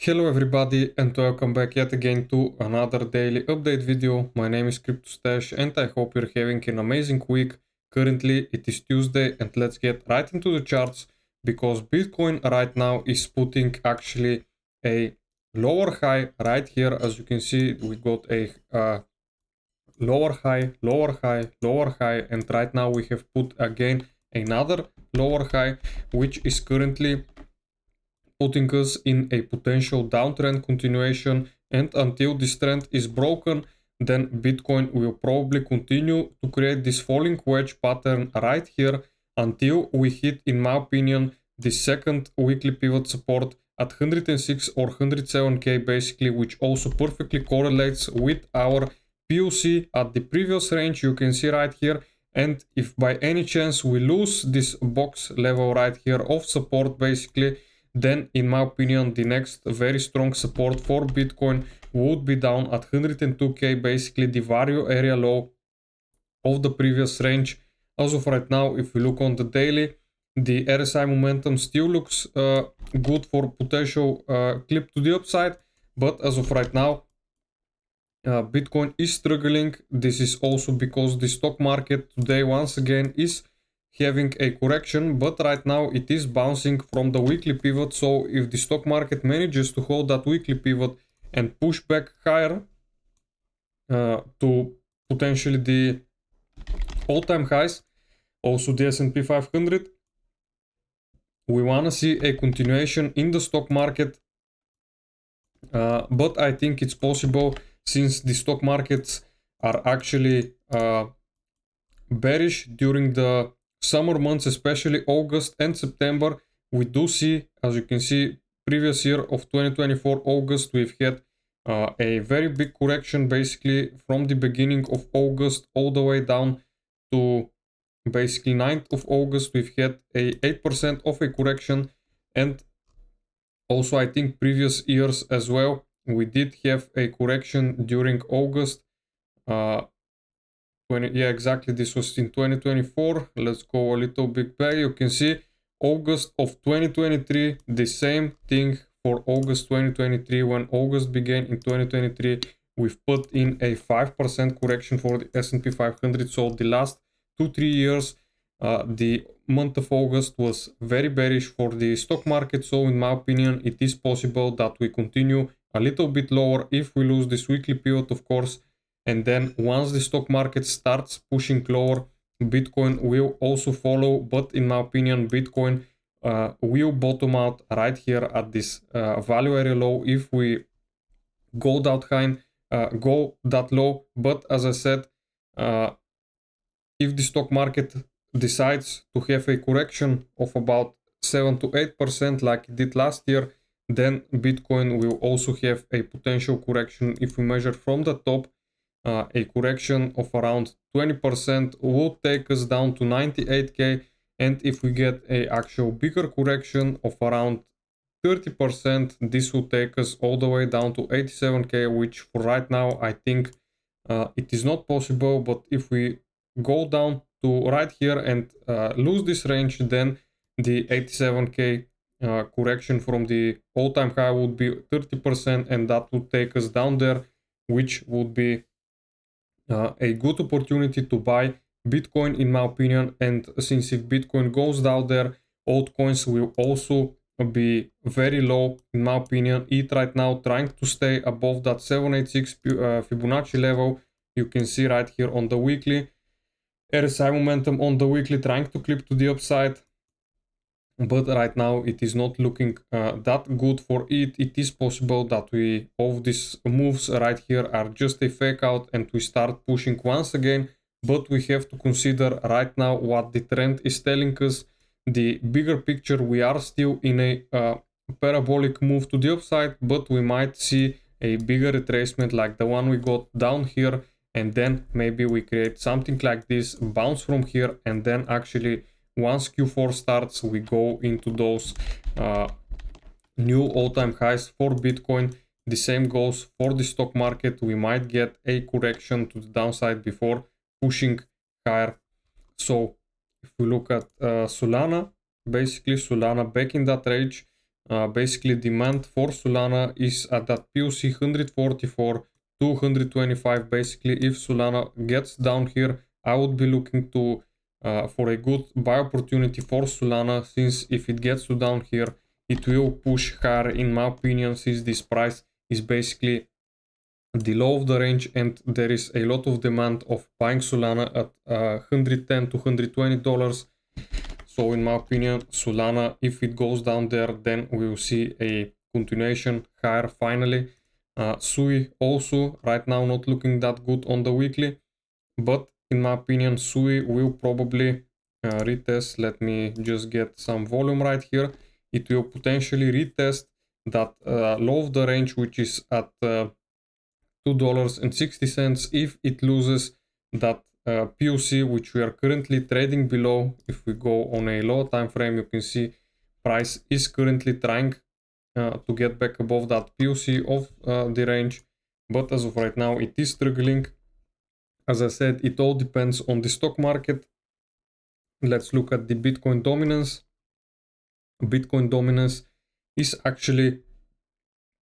Hello everybody and welcome back yet again to another daily update video. My name is CryptoStash and I hope you're having an amazing week. Currently it is Tuesday and let's get right into the charts because Bitcoin right now is putting actually a lower high right here. As you can see, we got a lower high, lower high, lower high, and right now we have put again another lower high, which is currently putting us in a potential downtrend continuation, and until this trend is broken, then Bitcoin will probably continue to create this falling wedge pattern right here until we hit, in my opinion, the second weekly pivot support at 106 or 107k basically, which also perfectly correlates with our POC at the previous range you can see right here. And if by any chance we lose this box level right here of support basically, then in my opinion the next very strong support for Bitcoin would be down at 102k, basically the value area low of the previous range. As of right now, if we look on the daily, the RSI momentum still looks good for potential clip to the upside, but as of right now Bitcoin is struggling. This is also because the stock market today once again is having a correction, but right now it is bouncing from the weekly pivot. So if the stock market manages to hold that weekly pivot and push back higher to potentially the all-time highs, also the S&P 500, we want to see a continuation in the stock market, but I think it's possible since the stock markets are actually bearish during the summer months, especially August and September. We do see, as you can see, previous year of 2024 August, we've had a very big correction basically from the beginning of August all the way down to basically 9th of August. We've had a 8% of a correction, and also I think previous years as well we did have a correction during August. Yeah, exactly, this was in 2024. Let's go a little bit back. You can see August of 2023, the same thing for August 2023. When August began in 2023, we've put in a 5% correction for the S&P 500. So the last 2-3 years, the month of August was very bearish for the stock market. So in my opinion, it is possible that we continue a little bit lower if we lose this weekly pivot, of course. And then once the stock market starts pushing lower, Bitcoin will also follow. But in my opinion, Bitcoin will bottom out right here at this value area low if we go that high, go that low. But as I said, if the stock market decides to have a correction of about 7 to 8% like it did last year, then Bitcoin will also have a potential correction. If we measure from the top, a correction of around 20% will take us down to 98k, and if we get a actual bigger correction of around 30%, this will take us all the way down to 87k, which for right now I think it is not possible. But if we go down to right here and lose this range, then the 87k correction from the all-time high would be 30%, and that would take us down there, which would be a good opportunity to buy Bitcoin in my opinion. And since if Bitcoin goes down there, altcoins will also be very low in my opinion. ETH right now trying to stay above that 786 Fibonacci level. You can see right here on the weekly RSI momentum on the weekly trying to clip to the upside, but right now it is not looking that good for it. It is possible that all of these moves right here are just a fake out and we start pushing once again, but we have to consider right now what the trend is telling us. The bigger picture, we are still in a parabolic move to the upside, but we might see a bigger retracement like the one we got down here, and then maybe we create something like this, bounce from here, and then actually once Q4 starts, we go into those new all-time highs for Bitcoin. The same goes for the stock market. We might get a correction to the downside before pushing higher. So if we look at Solana, basically Solana back in that range, basically demand for Solana is at that POC 144 to 125. Basically, if Solana gets down here, I would be looking to for a good buy opportunity for Solana, since if it gets to down here, it will push higher in my opinion, since this price is basically the low of the range and there is a lot of demand of buying Solana at 110 to $120. So in my opinion, Solana, if it goes down there, then we will see a continuation higher finally. Sui also right now not looking that good on the weekly, but in my opinion, Sui will probably retest. Let me just get some volume right here. It will potentially retest that low of the range, which is at $2.60. If it loses that POC, which we are currently trading below, if we go on a low time frame, you can see price is currently trying to get back above that POC of the range, but as of right now it is struggling. As I said, it all depends on the stock market. Let's look at the Bitcoin dominance. Bitcoin dominance is actually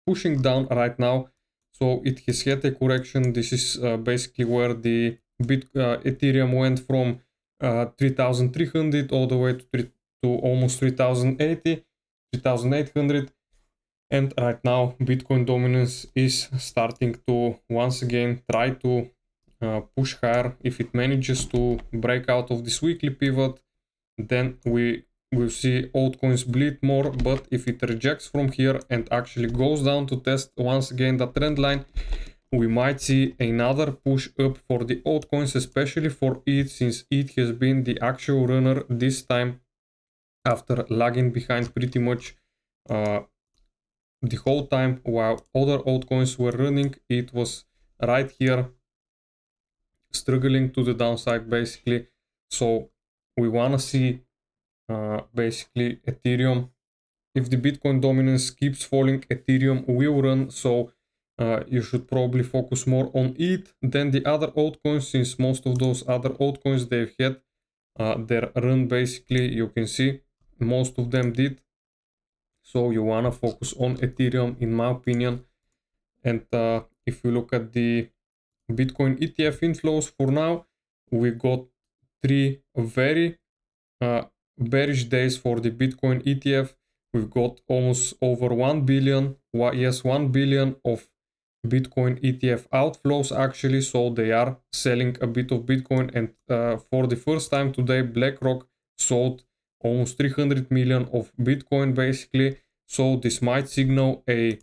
pushing down right now, so it has had a correction. This is basically where the Ethereum went from 3,300 all the way to almost 3,080, 3,800. And right now Bitcoin dominance is starting to once again try to push higher. If it manages to break out of this weekly pivot, then we will see altcoins bleed more. But if it rejects from here and actually goes down to test once again the trend line, we might see another push up for the altcoins, especially for ETH, since ETH has been the actual runner this time after lagging behind pretty much the whole time. While other altcoins were running, it was right here struggling to the downside basically. So we want to see basically Ethereum, if the Bitcoin dominance keeps falling, Ethereum will run. So you should probably focus more on ETH than the other altcoins, since most of those other altcoins, they've had their run basically. You can see most of them did. So you want to focus on Ethereum in my opinion. And if you look at the Bitcoin ETF inflows for now, we got 3 very bearish days for the Bitcoin ETF. We've got almost over 1 billion, 1 billion of Bitcoin ETF outflows actually. So they are selling a bit of Bitcoin, and for the first time today, BlackRock sold almost 300 million of Bitcoin basically. So this might signal a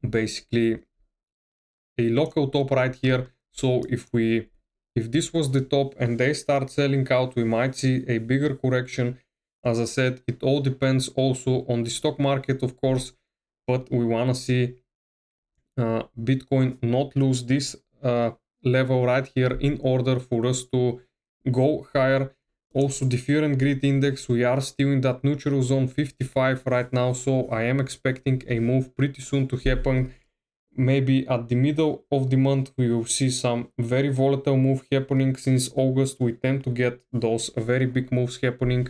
basically a local top right here. So if this was the top and they start selling out, we might see a bigger correction. As I said, it all depends also on the stock market, of course, but we want to see Bitcoin not lose this level right here in order for us to go higher. Also the Fear and Greed index, we are still in that neutral zone 55 right now, so I am expecting a move pretty soon to happen. Maybe at the middle of the month we will see some very volatile move happening. Since August we tend to get those very big moves happening.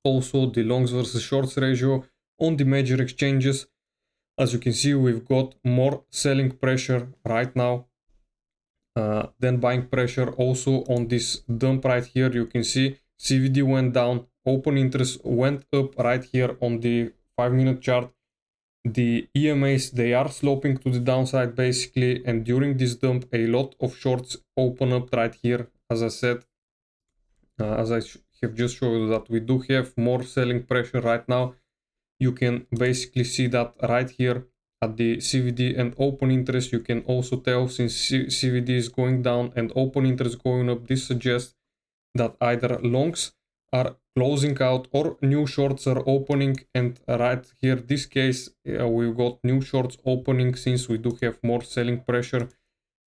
Also the longs versus shorts ratio on the major exchanges, as you can see, we've got more selling pressure right now than buying pressure. Also on this dump right here, you can see CVD went down, open interest went up right here on the 5-minute chart. The EMAs, they are sloping to the downside basically, and during this dump a lot of shorts open up right here. As I said, as I have just showed you, that we do have more selling pressure right now. You can basically see that right here at the CVD and open interest. You can also tell, since CVD is going down and open interest going up, this suggests that either longs are closing out or new shorts are opening. And right here, this case, we've got new shorts opening since we do have more selling pressure.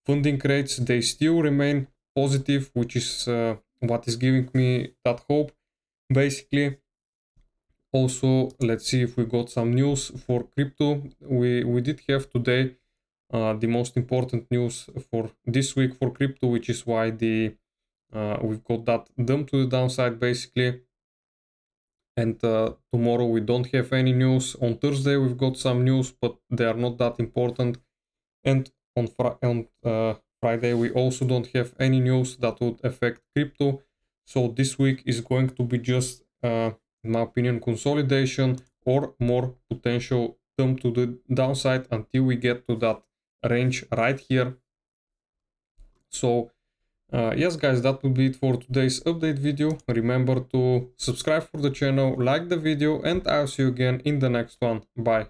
Funding rates, they still remain positive, which is what is giving me that hope basically. Also, let's see if we got some news for crypto. We did have today the most important news for this week for crypto, which is why the we've got that dump to the downside basically. and tomorrow we don't have any news. On Thursday we've got some news, but they are not that important. And on Friday we also don't have any news that would affect crypto. So this week is going to be just, in my opinion, consolidation or more potential turn to the downside until we get to that range right here. So yes guys, that would be it for today's update video. Remember to subscribe for the channel, like the video, and I'll see you again in the next one. Bye.